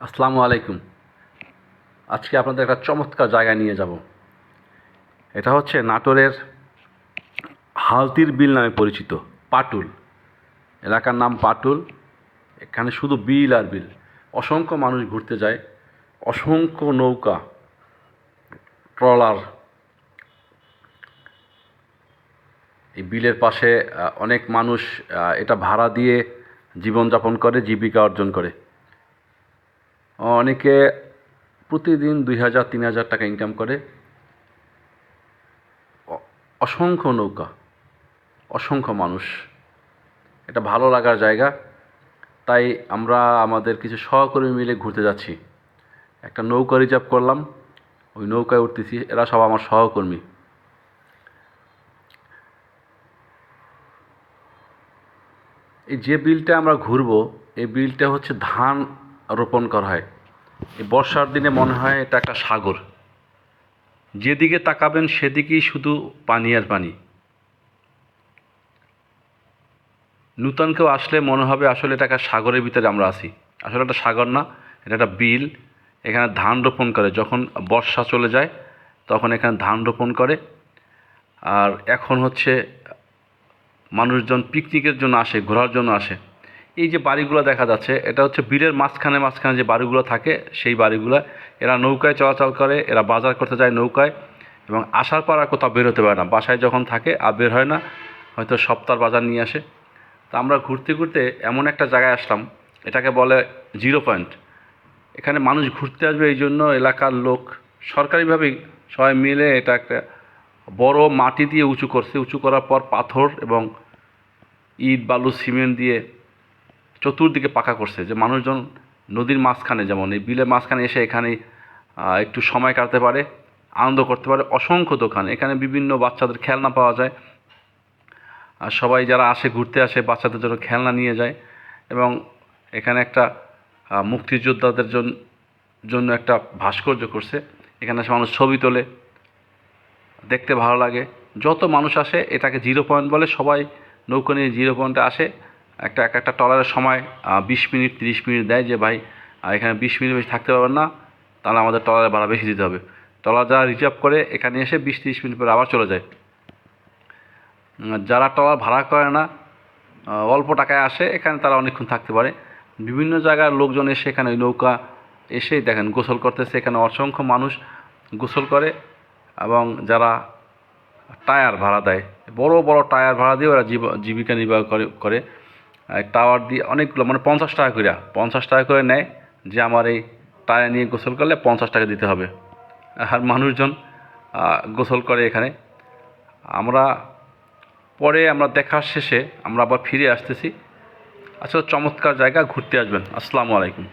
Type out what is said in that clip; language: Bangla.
আসসালামু আলাইকুম। আজকে আপনাদের একটা চমৎকার জায়গায় নিয়ে যাব। এটা হচ্ছে নাটোরের হালতির বিল নামে পরিচিত পাটুল। এলাকার নাম পাটুল। এখানে শুধু বিল আর বিল। অসংখ্য মানুষ ঘুরতে যায়, অসংখ্য নৌকা, ট্রলার এই বিলের পাশে। অনেক মানুষ এটা ভাড়া দিয়ে জীবনযাপন করে, জীবিকা অর্জন করে। অনেকে প্রতিদিন ২,০০০-৩,০০০ টাকা ইনকাম করে। অসংখ্য নৌকা, অসংখ্য মানুষ। এটা ভালো লাগার জায়গা। তাই আমরা আমাদের কিছু সহকর্মী মিলে ঘুরতে যাচ্ছি। একটা নৌকা রিজার্ভ করলাম, ওই নৌকায় উঠতেছি। এরা সব আমার সহকর্মী। এই যে বিলটা আমরা ঘুরবো, এই বিলটা হচ্ছে ধান রোপণ করা হয়। এই বর্ষার দিনে মনে হয় এটা একটা সাগর। যেদিকে তাকাবেন সেদিকেই শুধু পানি আর পানি। নূতন কেউ আসলে মনে হবে আসলে এটা একটা সাগরের ভিতরে আমরা আছি। আসলে এটা সাগর না, এটা একটা বিল। এখানে ধান রোপণ করে, যখন বর্ষা চলে যায় তখন এখানে ধান রোপণ করে। আর এখন হচ্ছে মানুষজন পিকনিকের জন্য আসে, ঘোরার জন্য আসে। এই যে বাড়িগুলো দেখা যাচ্ছে, এটা হচ্ছে বিলের মাঝখানে মাঝখানে যে বাড়িগুলো থাকে, সেই বাড়িগুলো। এরা নৌকায় চলাচল করে, এরা বাজার করতে যায় নৌকায়, এবং আসার পর আর কোথাও বের হতে পারে না। বাসায় যখন থাকে আর বের হয় না, হয়তো সপ্তাহ বাজার নিয়ে আসে। তা আমরা ঘুরতে ঘুরতে এমন একটা জায়গায় আসলাম, এটাকে বলে জিরো পয়েন্ট। এখানে মানুষ ঘুরতে আসবে এই জন্য এলাকার লোক সরকারিভাবেই সবাই মিলে এটা একটা বড় মাটি দিয়ে উঁচু করছে। উঁচু করার পর পাথর এবং ইট বালু সিমেন্ট দিয়ে চতুর্দিকে পাকা করছে, যে মানুষজন নদীর মাঝখানে, যেমন এই বিলের মাঝখানে এসে এখানে একটু সময় কাটাতে পারে, আনন্দ করতে পারে। অসংখ্য দোকান, এখানে বিভিন্ন বাচ্চাদের খেলনা পাওয়া যায়। আর সবাই যারা আসে, ঘুরতে আসে, বাচ্চাদের জন্য খেলনা নিয়ে যায়। এবং এখানে একটা মুক্তিযোদ্ধাদের জন্য একটা ভাস্কর্য করছে। এখানে এসে মানুষ ছবি তোলে, দেখতে ভালো লাগে। যত মানুষ আসে এটাকে জিরো পয়েন্ট বলে। সবাই নৌকো নিয়ে জিরো পয়েন্টে আসে। একটা ট্রলারের সময় 20 মিনিট 30 মিনিট দেয়, যে ভাই এখানে 20 মিনিট বেশি থাকতে পারবেন না, তাহলে আমাদের ট্রলারের ভাড়া বেশি দিতে হবে। ট্রলার যারা রিজার্ভ করে এখানে এসে 20-30 মিনিট পরে আবার চলে যায়। যারা ট্রলার ভাড়া করে না, অল্প টাকায় আসে, এখানে তারা অনেকক্ষণ থাকতে পারে। বিভিন্ন জায়গার লোকজন এসে এখানে ওই নৌকা এসেই দেখেন গোসল করতেছে। এখানে অসংখ্য মানুষ গোসল করে। এবং যারা টায়ার ভাড়া দেয়, বড় বড় টায়ার ভাড়া দিয়ে ওরা জীবিকা নির্বাহ করে। টাওয়ার দিয়ে অনেকগুলো, মানে 50 টাকা করে, 50 টাকা করে নেয়, যে আমার এই টায়ার নিয়ে গোসল করলে 50 টাকা দিতে হবে। আর মানুষজন গোসল করে এখানে। আমরা পরে দেখার শেষে আমরা আবার ফিরে আসতেছি। আসলে চমৎকার জায়গা, ঘুরতে আসবেন। আসসালামু আলাইকুম।